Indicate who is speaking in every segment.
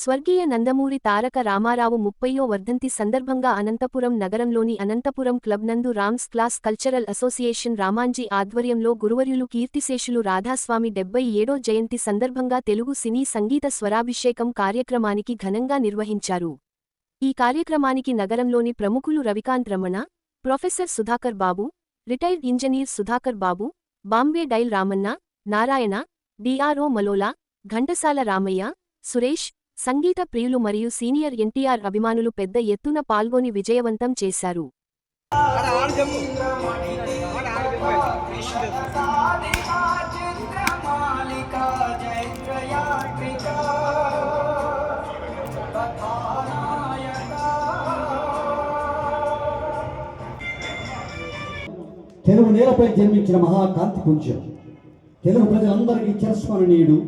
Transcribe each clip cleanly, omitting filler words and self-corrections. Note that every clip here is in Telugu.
Speaker 1: స్వర్గీయ నందమూరి తారక రామారావు 30వ వర్ధంతి సందర్భంగా అనంతపురం నగరంలోని అనంతపురం క్లబ్ నందు Rams class cultural association Ramanji ఆధ్వర్యంలో గురువర్యులు కీర్తిశేషులు రాధాస్వామి 77వ జయంతి సందర్భంగా తెలుగు సినీ సంగీత స్వరాభిషేకం కార్యక్రమానికి ఘనంగా నిర్వహించారు. ఈ కార్యక్రమానికి నగరంలోని ప్రముఖులు రవికాంత్ రమణ, ప్రొఫెసర్ సుధాకర్ బాబు, రిటైర్డ్ ఇంజనీర్ సుధాకర్ బాబు, బాంబే డైల్ రామన్న, నారాయణ, డిఆర్ఓ మలోలా, ఘంటసాల రామయ్య, సురేష్, సంగీత ప్రియులు మరియు సీనియర్ ఎన్టీఆర్ అభిమానులు పెద్ద ఎత్తున పాల్గొని విజయవంతం చేశారు.
Speaker 2: తెలుగు నేలపై జన్మించిన మహాకాంతి పుంజం, తెలుగు ప్రజలందరికీ చిరస్మరణీయుడు,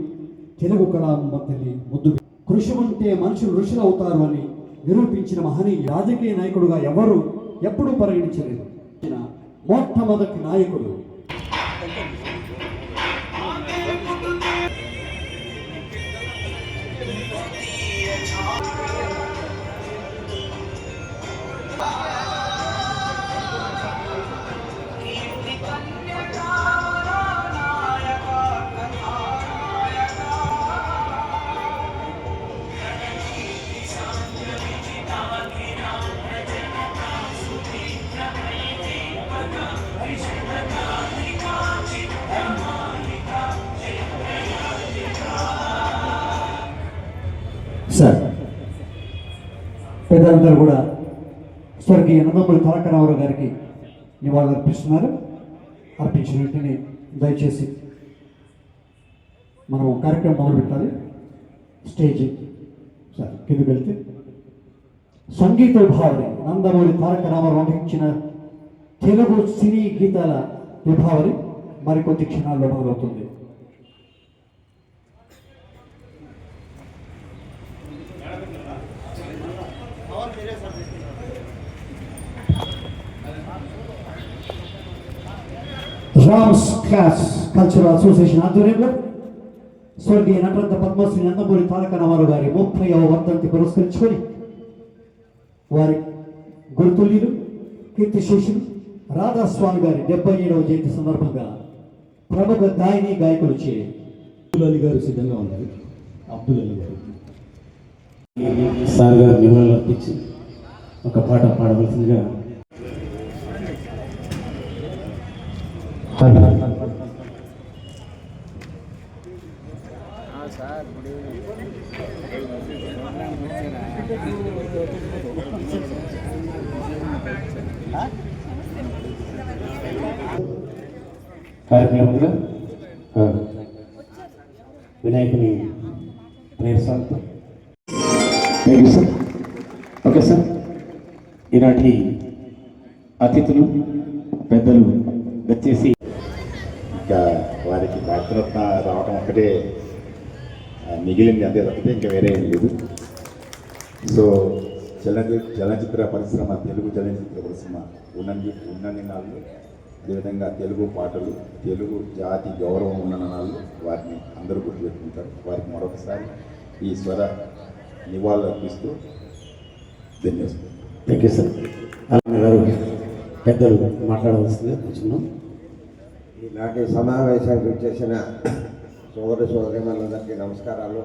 Speaker 2: తెలుగు కళామ్మ తల్లి ముద్దు. కృషి ఉంటే మనుషులు ఋషులు అవుతారు అని నిరూపించిన మహనీయ రాజకీయ నాయకుడుగా ఎవరు ఎప్పుడూ పరిగణించలేదు. మొట్టమొదటి నాయకుడు. సార్ పెద్దలందరూ కూడా స్వర్గీయ నందమూరి తారక రామారావు గారికి నివాళులు అర్పిస్తున్నారు. అర్పించిన వెంటనే దయచేసి మనం కార్యక్రమం మొదలు పెట్టాలి. స్టేజ్ సార్ కిందకి వెళ్తే సంగీత విభావరి నందమూరి తారక రామారావు అందించిన తెలుగు సినీ గీతాల విభావరి మరికొద్ది క్షణాల్లో మొదలవుతుంది. రామ్స్ క్లాస్ కల్చరల్ అసోసియేషన్ ఆధ్వర్యంలో స్వర్గీయ నటరత్న పద్మశ్రీ నందమూరి తారక రామారావు గారి 30వ వర్ధంతి పురస్కరించుకొని వారి గురుతుల్యులు కీర్తిశేషులు రాధాస్వామి గారి 77వ జయంతి సందర్భంగా ప్రముఖ గాయని గాయకులు అబ్దుల్ అలీ గారు సిద్ధంగా ఉన్నారు. అబ్దుల్ అలీ గారు
Speaker 3: సార్ గారు నివాళులు అర్పించి ఒక పాట పాడవలసిందిగా కార్యక్రమంలో వినాయకుని ప్రేయర్ సాంగ్తో thank you sir. Okay sir, ఈనాటి అతిథులు పెద్దలు వచ్చేసి
Speaker 4: ఇంకా వారికి భారతరత్న రావడం ఒకటే మిగిలింది, అంతే తప్పితే ఇంకా వేరే ఏం లేదు. సో చలనచిత్ర పరిశ్రమ, తెలుగు చలనచిత్ర పరిశ్రమ ఉన్నన్ని నాళ్ళు, అదేవిధంగా తెలుగు పాటలు, తెలుగు జాతి గౌరవం ఉన్న నాళ్ళు వారిని అందరూ గుర్తుపెట్టుకుంటారు. వారికి మరొకసారి ఈ స్వర నివాళులు అర్పిస్తూ ధన్యవాదాలు.
Speaker 3: Thank you sir. గారు పెద్దలు మాట్లాడవలసిందే కూర్చున్నాం.
Speaker 5: ఈనాటి సమావేశానికి వచ్చేసిన సోదరిమణులందరికీ నమస్కారాలు.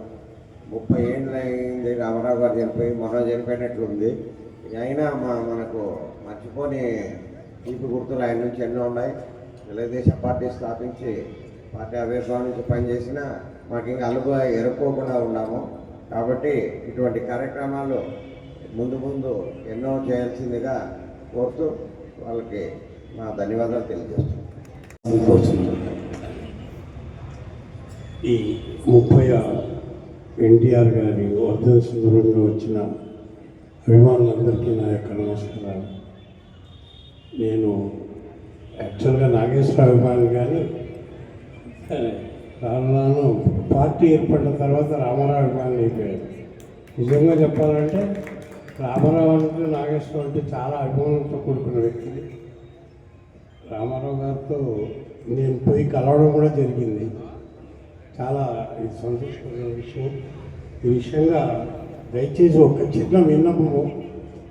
Speaker 5: 30 ఏళ్ళు అయింది రామారావు గారు చనిపోయి, మొన్న చనిపోయినట్లుంది. అయినా మనకు మర్చిపోని తీపి గుర్తులు ఆయన నుంచి ఎన్నో ఉన్నాయి. తెలుగుదేశం పార్టీ స్థాపించి పార్టీ ఆవిర్భావం నుంచి పనిచేసినా మాకు ఇంకా ఎరుక్కోకుండా ఉన్నాము. కాబట్టి ఇటువంటి కార్యక్రమాలు ముందు ఎన్నో చేయాల్సిందిగా కోరుతూ వాళ్ళకి మా ధన్యవాదాలు తెలియజేస్తున్నాం.
Speaker 6: ఈ 30 ఎన్టీఆర్ గారి వర్ధంతి సందర్భంగా వచ్చిన అభిమానులందరికీ నా యొక్క నమస్కారాలు. నేను యాక్చువల్గా నాగేశ్వర అభిమాని, కానీ రాను పార్టీ ఏర్పడిన తర్వాత రామారావు అభిమాని అయిపోయాను. నిజంగా చెప్పాలంటే రామారావు అంటే నాగేశ్వరం అంటే చాలా అభిమానంతో కూడుకున్న వ్యక్తి. రామారావు గారితో నేను పోయి కలవడం కూడా జరిగింది. చాలా ఇది సంతోషకరమైన విషయం. ఈ విషయంగా దయచేసి ఒక చిన్న విన్నపము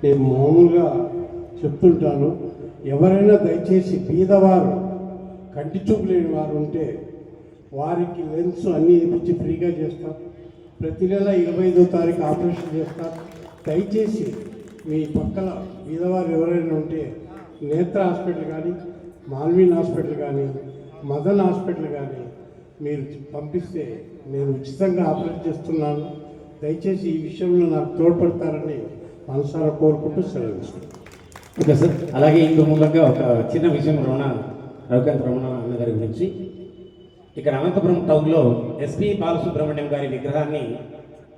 Speaker 6: నేను మామూలుగా చెప్తుంటాను. ఎవరైనా దయచేసి బీదవారు, కంటి చూపు లేని వారు ఉంటే వారికి లెన్స్ అన్నీ ఇప్పించి ఫ్రీగా చేస్తాం. ప్రతి నెల 25వ తారీఖు ఆపరేషన్ చేస్తాం. దయచేసి మీ పక్కన బీదవారు ఎవరైనా ఉంటే నేత్ర హాస్పిటల్ కానీ, మాల్వీన్ హాస్పిటల్ కానీ, మదన్ హాస్పిటల్ కానీ మీరు పంపిస్తే నేను ఉచితంగా ఆపరేట్ చేస్తున్నాను. దయచేసి ఈ విషయంలో నాకు తోడ్పడతారని మనసారా కోరుకుంటూ సెలవు.
Speaker 3: Okay sir. అలాగే ఇందు మూలంగా ఒక చిన్న విషయం రవికాంత్ రమణ అన్నగారి గురించి. ఇక్కడ అనంతపురం టౌన్లో ఎస్పి బాలసుబ్రహ్మణ్యం గారి విగ్రహాన్ని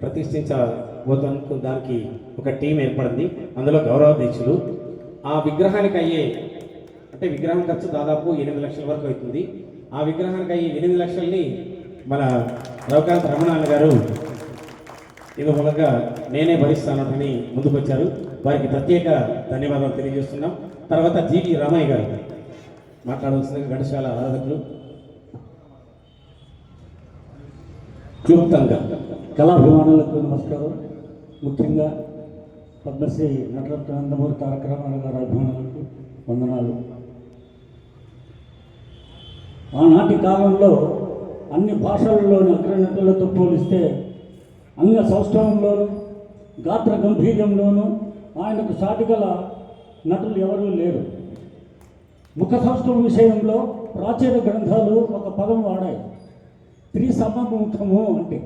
Speaker 3: ప్రతిష్ఠించబోతున్నందుకు దానికి ఒక టీం ఏర్పడింది. అందులో గౌరవాధ్యక్షులు. ఆ విగ్రహానికి అయ్యే విగ్రహం ఖర్చు దాదాపు 8 లక్షల వరకు అవుతుంది. ఆ విగ్రహానికి అయ్యే 8 లక్షల్ని మన రవికాంత్ రమణ అన్న గారు ఇందు మూలంగా నేనే భరిస్తానని ముందుకొచ్చారు. వారికి ప్రత్యేక ధన్యవాదాలు తెలియజేస్తున్నాం. తర్వాత జీవి రామయ్య గారు మాట్లాడవలసిన ఘంటసాల ఆరాధకులు క్లుప్తంగా.
Speaker 2: కళాభిమానులకు నమస్కారం. ముఖ్యంగా పద్మశ్రీ నటరత్న నందమూరి తారక రామారావు గారి అభిమానులకు వందనాలు. ఆనాటి కాలంలో అన్ని భాషలలోని అగ్రనటులతో పోలిస్తే అంగ సౌష్ఠవంలోనూ గాత్ర గంభీర్యంలోనూ ఆయనకు సాటిగల నటులు ఎవరూ లేరు. ముఖ సౌష్ఠవం విషయంలో ప్రాచీన గ్రంథాలు ఒక పదం వాడాయి, త్రిసమముఖము అంటే.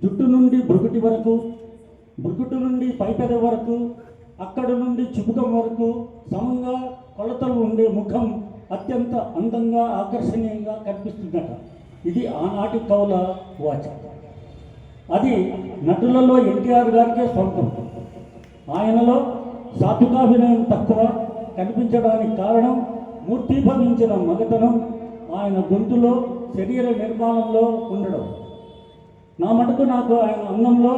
Speaker 2: జుట్టు నుండి భృకుటి వరకు, భృకుటి నుండి పైపెద వరకు, అక్కడ నుండి చిబుకం వరకు సమంగా కొలతలు ఉండే ముఖం అత్యంత అందంగా ఆకర్షణీయంగా కనిపిస్తుందట. ఇది ఆనాటి కవుల వాచ. అది నటులలో ఎన్టీఆర్ గారికే సొంతం. ఆయనలో సాత్వికాభినయం తక్కువ కనిపించడానికి కారణం మూర్తీభవించిన మగతనం ఆయన గొంతులో, శరీర నిర్మాణంలో ఉండడం. నా మటుకు నాకు ఆయన అందంలో,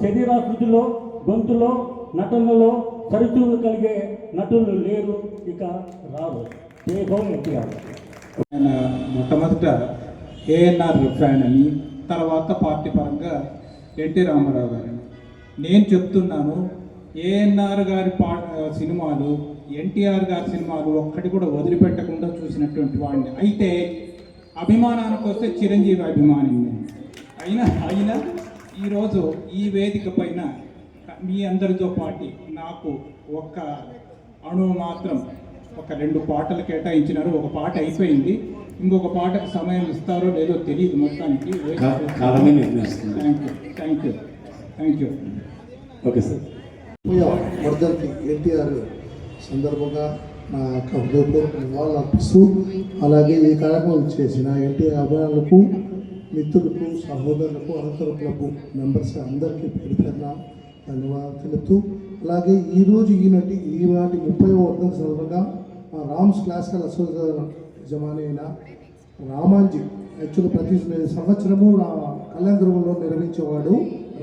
Speaker 2: శరీరాకృతిలో, గొంతులో, నటనలో సరితూగగలిగే నటులు లేరు, ఇక రారు. ఎన్టీఆర్.
Speaker 7: ఆయన మొట్టమొదట ఏఎన్ఆర్ ఫ్యాన్ అని, తర్వాత పార్టీ పరంగా ఎన్టీ రామారావు గారని. నేను చెప్తున్నాను, ఏఎన్ఆర్ గారి సినిమాలు, ఎన్టీఆర్ గారి సినిమాలు ఒక్కటి కూడా వదిలిపెట్టకుండా చూసినటువంటి వాడిని. అయితే అభిమానానికి వస్తే చిరంజీవి అభిమాని అయినా ఈరోజు ఈ వేదిక పైన మీ అందరితో పాటు నాకు ఒక్క అణువు మాత్రం ఒక 2 పాటలు కేటాయించినారు. ఒక పాట అయిపోయింది, ఇంకొక పాటకు సమయం ఇస్తారో లేదో తెలియదు. మొత్తానికి థ్యాంక్ యూ.
Speaker 3: Okay sir.
Speaker 8: వర్ధంతి ఎన్టీఆర్ సందర్భంగా నా యొక్క హృదయపూర్వక నివాళులు అర్పిస్తూ, అలాగే ఈ కార్యక్రమం చేసిన ఎన్టీఆర్ అభిమానులకు, మిత్రులకు, సహోదరులకు, అనంతరం క్లబ్ మెంబర్స్ అందరికీ పేరు పేరున ధన్యవాదాలు తెలుపుతూ, అలాగే ఈరోజు ఈనాటి 30వ వర్ధంతి సందర్భంగా రామ్స్ క్లాసికల్ అసోసియేషన్ యజమాని అయిన రామాంజీ యాక్చువల్లీ ప్రతి సంవత్సరము కళ్యాణదుర్గంలో నిర్వహించేవాడు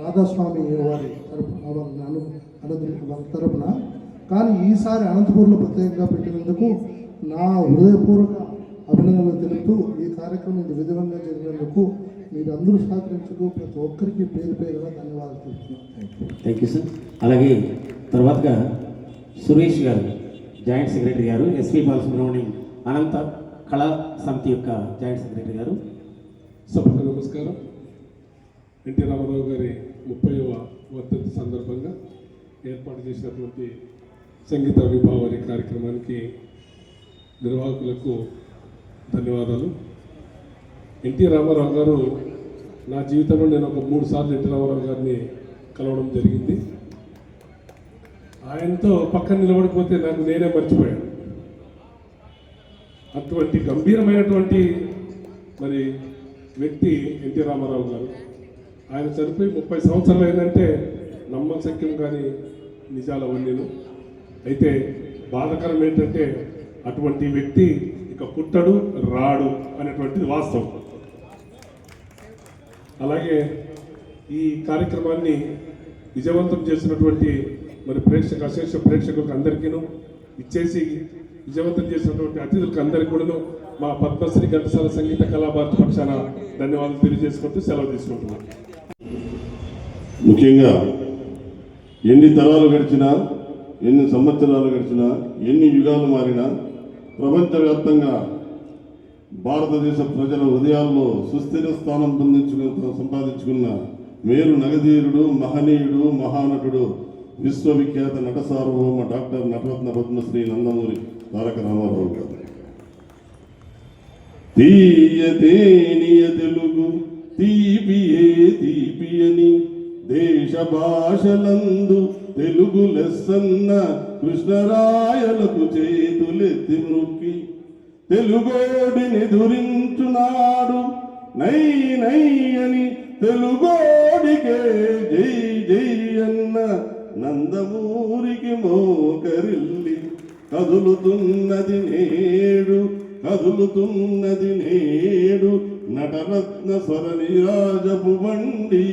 Speaker 8: రాధాస్వామి వారి తరపున. కానీ ఈసారి అనంతపూర్లో ప్రత్యేకంగా పెట్టినందుకు నా హృదయపూర్వక అభినందనలు తెలుపుతూ, ఈ కార్యక్రమం విధివంగా జరిగినందుకు మీరు అందరూ సహకరించుతూ ప్రతి ఒక్కరికి పేరు పేరుగా ధన్యవాదాలు తెలుపుతున్నాను.
Speaker 3: Thank you sir. అలాగే తర్వాతగా సురేష్ గారు, జాయింట్ సెక్రటరీ గారు, ఎస్పి బాలసుబ్రహ్మణ్యం అనంత కళా సమితి యొక్క జాయింట్ సెక్రటరీ గారు.
Speaker 9: సభకు నమస్కారం. ఎన్టీ రామారావు గారి 30వ వర్ధంతి సందర్భంగా ఏర్పాటు చేసినటువంటి సంగీత విభావరి కార్యక్రమానికి నిర్వాహకులకు ధన్యవాదాలు. ఎన్టీ రామారావు గారు నా జీవితంలో నేను ఒక 3 సార్లు ఎన్టీ రామారావు గారిని కలవడం జరిగింది. ఆయనతో పక్కన నిలబడిపోతే నాకు నేనే మర్చిపోయాను. అటువంటి గంభీరమైనటువంటి వ్యక్తి ఎన్టీ రామారావు గారు. ఆయన చనిపోయి 30 సంవత్సరాలు అయిందంటే నమ్మశక్యం కానీ నిజాలు అవన్నీను. అయితే బాధాకరం ఏంటంటే అటువంటి వ్యక్తి ఇక పుట్టడు, రాడు అనేటువంటిది వాస్తవం. అలాగే ఈ కార్యక్రమాన్ని విజయవంతం చేసినటువంటి అశేష ప్రేక్షకులకు అందరికీను, ఇచ్చేసి విజయవంతం చేసినటువంటి అతిథులకు అందరికీ కూడాను మా పద్మశ్రీ ఘంటసాల సంగీత కళాభారతి పక్షాన ధన్యవాదాలు తెలియజేసుకుంటూ సెలవు తీసుకుంటున్నాను.
Speaker 10: ముఖ్యంగా ఎన్ని తరాలు గడిచినా, ఎన్ని సంవత్సరాలు గడిచినా, ఎన్ని యుగాలు మారినా ప్రపంచవ్యాప్తంగా భారతదేశ ప్రజల హృదయాల్లో సుస్థిర స్థానం సంపాదించుకున్న మేరు నగధీరుడు, మహనీయుడు, మహానటుడు, విశ్వవిఖ్యాత నట సార్వభౌమ డాక్టర్ నటరత్న పద్మశ్రీ నందమూరి తారక రామారావు గారు. తీయతేనియ తెలుగు తీపియే తీపియని దేశ భాషలందు తెలుగు లెస్సన్న కృష్ణరాయలకు చేతులెత్తి మృక్కి తెలుగోడిని దురించునాడు నై నై అని తెలుగోడికే జై జై అన్న నందమూరికి మోకరిల్లి కదులుతున్నది నేడు నటరత్న స్వరనిరాజపు బండి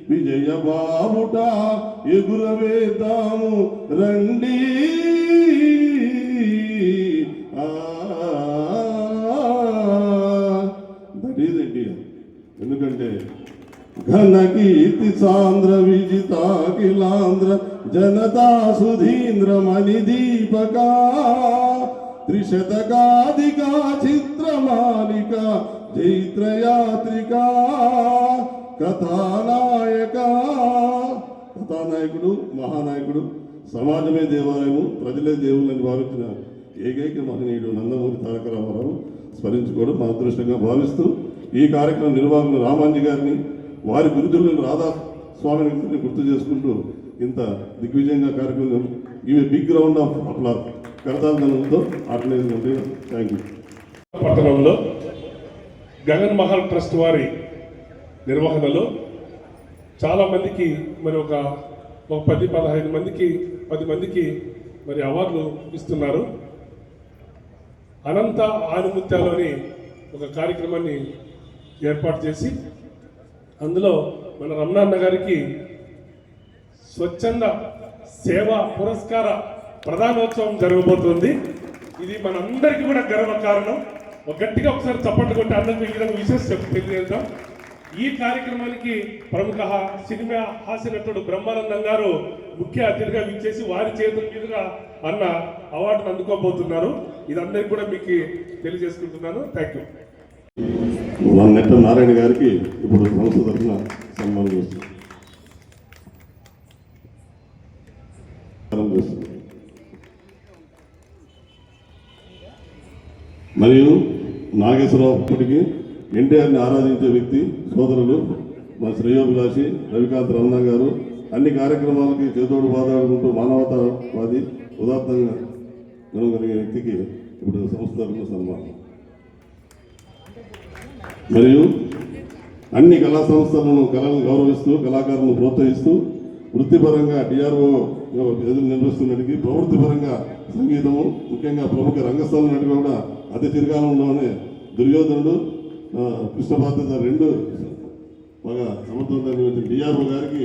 Speaker 10: విజయ బాబుట ఎగురవేద్దాము రండి. That is India. ఎందుకంటే ఘన కీర్తి సాంద్ర విజితాఖిలాంధ్ర జనతా సుధీంద్ర మణిదీపకా త్రిశతకాధికా చిత్రమాలిక చైత్రయాత్రికా కథానాయకుడు, మహానాయకుడు, సమాజమే దేవాలయము, ప్రజలే దేవుళ్ళని భావించిన ఏకైక మహనీయుడు నందమూరి తారక రామారావు స్మరించుకోవడం మా అదృష్టంగా భావిస్తూ ఈ కార్యక్రమం నిర్వాహకులు రామాంజీ గారిని, వారి గురుతులను రాధా స్వామిని గుర్తు చేసుకుంటూ ఇంత దిగ్విజయంగా కార్యక్రమం ఇవి బిగ్ రౌండ్ ఆఫ్ అప్లాస్ కరతాళంతో ఆర్గనైజ్. Thank you.
Speaker 9: పట్టణంలో గగన్ మహల్ ట్రస్ట్ వారి నిర్వహణలో చాలామందికి మరి ఒక 10-15 మందికి 10 మందికి మరి అవార్డులు ఇస్తున్నారు. అనంత ఆనుముత్యాలోని ఒక కార్యక్రమాన్ని ఏర్పాటు చేసి అందులో మన రమణాన్న గారికి స్వచ్ఛంద సేవా పురస్కార ప్రధానోత్సవం జరగబోతుంది. ఇది మనందరికీ కూడా గర్వకారణం. గట్టిగా ఒకసారి చప్పట్లు కొట్టి అందరికీ ఈ విధంగా విశేష తెలియజేద్దాం. ఈ కార్యక్రమానికి ప్రముఖ సినిమా హాస్య నటుడు బ్రహ్మానందం గారు ముఖ్య అతిథిగా విచ్చేసి వారి చేతుల మీదుగా అన్న అవార్డును అందుకోబోతున్నారు. ఇది అందరికీ కూడా మీకు తెలియజేసుకుంటున్నాను. Thank you.
Speaker 10: నెట్ట నారాయణ గారికి ఇప్పుడు సంస్థ తరఫున సన్మానం చేస్తుంది. మరియు నాగేశ్వరరావు ఇప్పటికీ ఎన్టీఆర్ని ఆరాధించే వ్యక్తి, సోదరులు మా శ్రేయోభిలాషి రవికాంత్ రమణ గారు అన్ని కార్యక్రమాలకి చేతోడు బాధాడుకుంటూ మానవతావాది ఉదాత్తంగా కలిగే వ్యక్తికి ఇప్పుడు సంస్థ తరఫున సన్మానం. మరియు అన్ని కళా సంస్థలను కళలను గౌరవిస్తూ కళాకారులను ప్రోత్సహిస్తూ వృత్తిపరంగా డిఆర్ఓ ఎదురు నిర్వహిస్తున్నటికి ప్రవృత్తిపరంగా సంగీతము, ముఖ్యంగా ప్రముఖ రంగస్థల నటుడు కూడా అతి చిరకాలంలోనే దుర్యోధనుడు, కృష్ణపాత్ర రెండు బాగా సమర్థవంతంగా నిర్వహించిన డిఆర్ఓ గారికి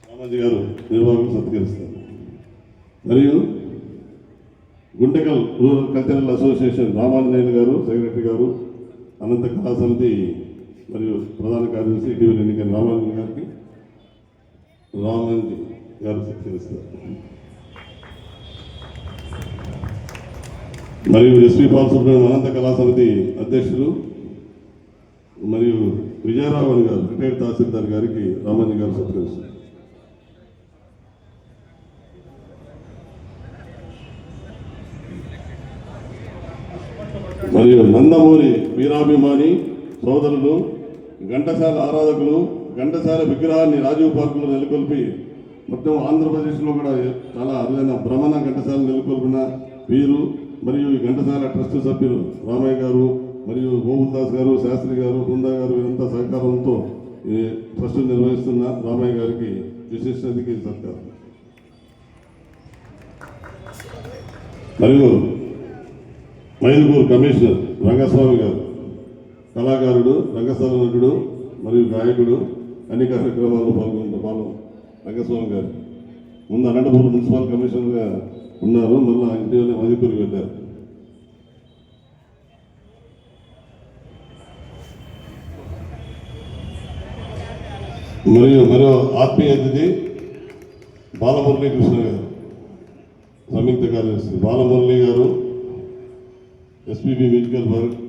Speaker 10: రామాజీ గారు నిర్వాహకులు సత్కరిస్తారు. మరియు Guntakal rural cultural association Ramanjaneyulu గారు సెక్రటరీ గారు, అనంత కళా సమితి మరియు ప్రధాన కార్యదర్శి ఇటీవల ఎన్నికైన రామాంజీ గారు సత్కరిస్తారు. మరియు ఎస్పీ బాలసుబ్రహ్మణ్యం అనంత కళా సమితి అధ్యక్షులు మరియు విజయరాఘవన్ గారు రిటైర్డ్ తహసీల్దార్ గారికి రామాంజీ గారు సత్కరిస్తారు. మరియు నందమూరి వీరాభిమాని సోదరులు, ఘంటసాల ఆరాధకులు, ఘంటసాల విగ్రహాన్ని రాజీవ్ పార్కులో నెలకొల్పి మొత్తం ఆంధ్రప్రదేశ్లో కూడా చాలా అరుదైన భ్రమణ ఘంటసాల నెలకొల్పిన వీరు, మరియు ఈ ఘంటసాల ట్రస్ట్ సభ్యులు రామయ్య గారు మరియు గోవింద్ దాస్ గారు, శాస్త్రి గారు, బృందా గారు వీరంతా సహకారంతో ఈ ట్రస్ట్ నిర్వహిస్తున్న రామయ్య గారికి విశిష్ట అతిథి సత్కారం. మరియు మైదుగూరు కమిషనర్ రంగస్వామి గారు కళాకారుడు, రంగస్థల నటుడు మరియు గాయకుడు, అన్ని కార్యక్రమాల్లో పాల్గొంటున్న రంగస్వామి గారు ముందు అనంతపురం మున్సిపల్ కమిషనర్గా ఉన్నారు, మళ్ళీ ఇంటిలోనే మైదుగూరుకి వెళ్ళారు. మరో ఆత్మీయ అతిథి బాలమురళీ కృష్ణ గారు, సంయుక్త కార్యదర్శి Balamurali garu, SPB musical work,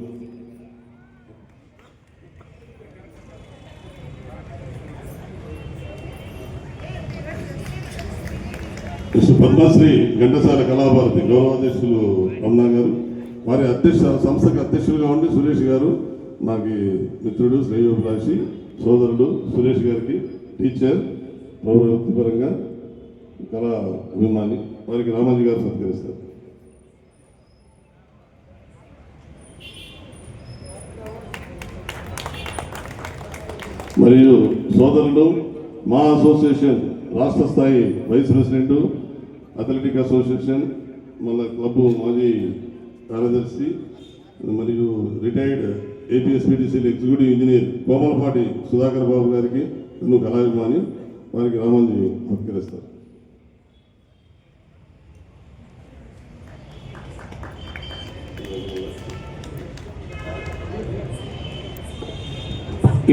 Speaker 10: Padmashri Ghantasala Kalabharathi గౌరవాధ్యక్షులు రమణ గారు, వారి సంస్థకి అధ్యక్షులుగా ఉండి సురేష్ గారు, నాకు మిత్రుడు శ్రేయోభిలాషి సోదరుడు సురేష్ గారికి టీచర్, వృత్తిపరంగా కళా అభిమాని, వారికి రామాజీ గారు సత్కరిస్తారు. మరియు సోదరుడు మా అసోసియేషన్ రాష్ట్ర స్థాయి వైస్ ప్రెసిడెంట్, అథ్లెటిక్ అసోసియేషన్, మళ్ళా క్లబ్ మాజీ కార్యదర్శి మరియు రిటైర్డ్ ఏపీఎస్పీటీసీలు ఎగ్జిక్యూటివ్ ఇంజనీర్ కోమలపాటి సుధాకర్ బాబు గారికి నువ్వు కళాభిమాని, వారికి రామాజీ సత్కరిస్తారు.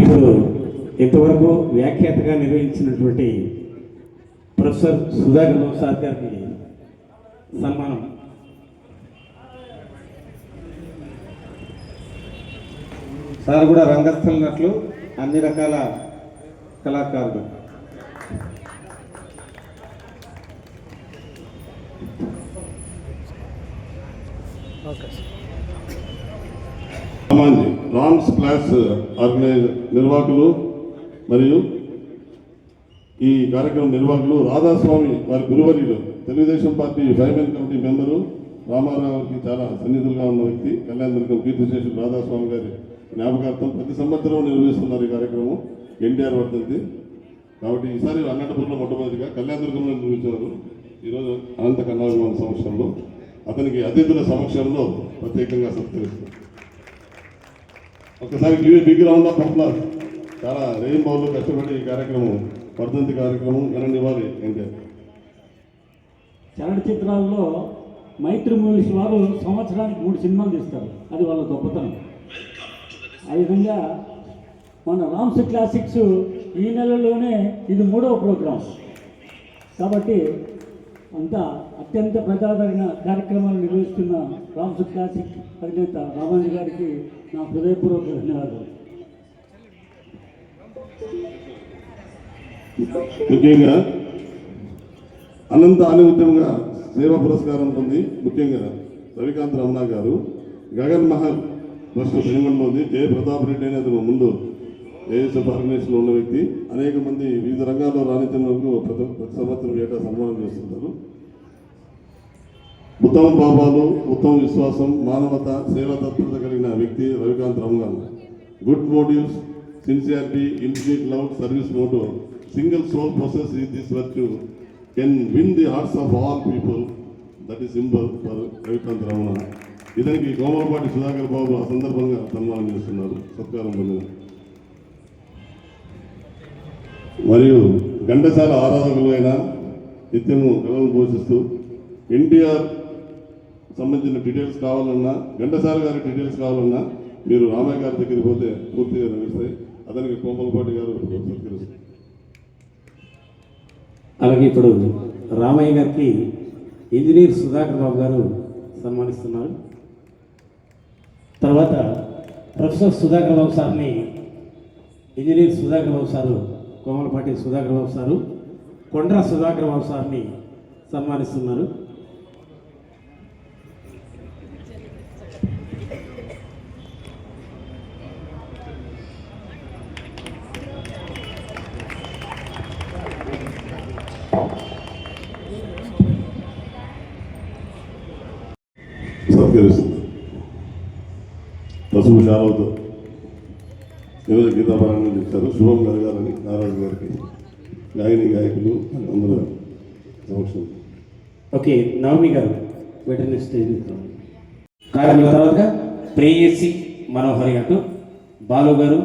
Speaker 3: ఇప్పుడు ఇంతవరకు వ్యాఖ్యాతగా నిర్వహించినటువంటి ప్రొఫెసర్ సుధాకర్ బాబు సార్ గారికి సన్మానం. సార్ కూడా రంగస్థల నటులు, అన్ని రకాల కళాకారులు.
Speaker 10: రామ్స్ క్లాస్ నిర్వాహకులు మరియు ఈ కార్యక్రమం నిర్వాహకులు రాధాస్వామి వారి గురువర్యులు, Telugudesam party final committee member, రామారావుకి చాలా సన్నిధులుగా ఉన్న వ్యక్తి, కళ్యాణదుర్గం కీర్తిశేషులు రాధాస్వామి గారి జ్ఞాపకార్థం ప్రతి సంవత్సరం నిర్వహిస్తున్నారు ఈ కార్యక్రమం, ఎన్టీఆర్ వర్ధంతి. కాబట్టి ఈసారి అనంతపురంలో మొట్టమొదటిగా కళ్యాణదుర్గంలో నిర్వహించారు. ఈరోజు అనంత కళాభిమాన సమక్షంలో అతనికి అతిథుల సమక్షంలో ప్రత్యేకంగా సత్కరిస్తారు. ఒకసారి బిగ్ రౌండ్ ఆఫ్ అప్లాస్. చాలా రెయిన్ బౌల్లో కష్టపడి ఈ కార్యక్రమం, వర్ధంతి కార్యక్రమం ఇవ్వాలి ఎన్టీఆర్.
Speaker 11: చలనచిత్రాల్లో మైత్రి మూవీస్ వారు సంవత్సరానికి 3 సినిమాలు తీస్తారు, అది వాళ్ళ గొప్పతనం. ఆ విధంగా మన రామ్స్ క్లాసిక్స్ ఈ నెలలోనే ఇది 3వ ప్రోగ్రాం కాబట్టి అంతా అత్యంత ప్రజాదరణ కార్యక్రమాలు నిర్వహిస్తున్న రామ్స్ క్లాసిక్ అధినేత రామాజీ గారికి నా హృదయపూర్వక ధన్యవాదాలు.
Speaker 10: ముఖ్యంగా అనంత ఆనిముత్యంగా సేవా పురస్కారం పొంది ముఖ్యంగా రవికాంత్ రమణ గారు గగన్ మహల్ ట్రస్ట్ పెనుగొండలో ఉంది. జయప్రతాప్ రెడ్డి అనేది ముందు ఏఎస్ఎఫ్ ఆర్గనైజేషన్లో ఉన్న వ్యక్తి. అనేక మంది వివిధ రంగాల్లో రాణించినందుకు ప్రతి సంవత్సరం ఏటా సన్మానం చేస్తుంటారు. ఉత్తమ పాపాలు, ఉత్తమ విశ్వాసం, మానవత, సేవా తత్పరత కలిగిన వ్యక్తి Ravikant Ramana. Good motives, sincerity, infinite love, service motto, single soul process is this virtue can win the hearts of all people. That is symbol for Ravikant Ramana. ఇతనికి కోమలపాటి సుధాకర్ బాబు ఆ సందర్భంగా సన్మానం చేస్తున్నారు, సత్కారం పొందిన. మరియు ఘంటసాల ఆరాధకులు అయిన నిత్యము కళను పోషిస్తూ ఎన్టీఆర్ సంబంధించిన డీటెయిల్స్ కావాలన్నా, ఘంటసాల గారి డీటెయిల్స్ కావాలన్నా మీరు రామయ్య గారి దగ్గరికి పోతే పూర్తిగా లభిస్తాయి. అతనికి కోమలపాటి గారు సత్కరిస్తారు.
Speaker 3: అలాగే ఇప్పుడు రామయ్య గారికి ఇంజనీర్ సుధాకర్ బాబు గారు సన్మానిస్తున్నారు. తర్వాత ప్రొఫెసర్ సుధాకర్ బాబు సార్ని ఇంజనీర్ సుధాకర్ బాబు సారు, కోమలపాటి సుధాకర్ బాబు సారు, కొండ్ర సుధాకర్ బాబు సార్ని సన్మానిస్తున్నారు.
Speaker 10: సత్కరిస్తుంది. పసుపు శాలతో ఈరోజు గీతాపరంగా చేశారు. శుభం కలగాలని నారాజు గారికి, గాయని గాయకులు అందరూ సమక్షం.
Speaker 3: ఓకే, నవమి గారు వెటర్నరీ స్టేజ్ కార్యక్రమం తర్వాత ప్రేయసి మనోహరి అంటూ బాలు గారు,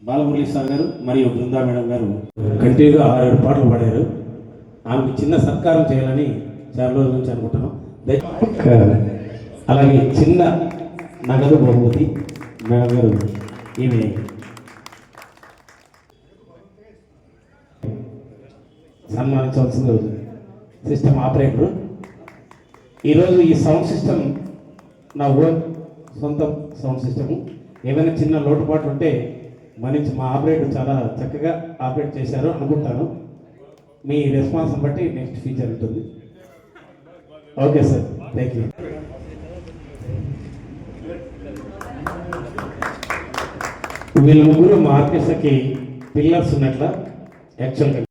Speaker 3: బాలమురళి సార్ గారు మరియు బృందా మేడం గారు కంటిన్యూగా 6-7 పాటలు పాడారు. ఆమెకు చిన్న సత్కారం చేయాలని చాలా రోజుల నుంచి అనుకుంటున్నాం. అలాగే చిన్న నగదు బహుమతి మేడం గారు ఈమె సన్మానించవలసిన సిస్టమ్ ఆపరేటరు. ఈరోజు ఈ సౌండ్ సిస్టమ్ నా ఓన్ సొంత సౌండ్ సిస్టము. ఏమైనా చిన్న లోటుపాట్లు ఉంటే మా ఆపరేటర్ చాలా చక్కగా ఆపరేట్ చేశారు అనుకుంటాను. మీ రెస్పాన్స్ బట్టి నెక్స్ట్ ఫీచర్ ఉంటుంది. Okay sir, thank you. వీళ్ళ ముగ్గురు మా ఆర్కెస్ట్రాకి పిల్లర్స్ ఉన్నట్ల యాక్చువల్గా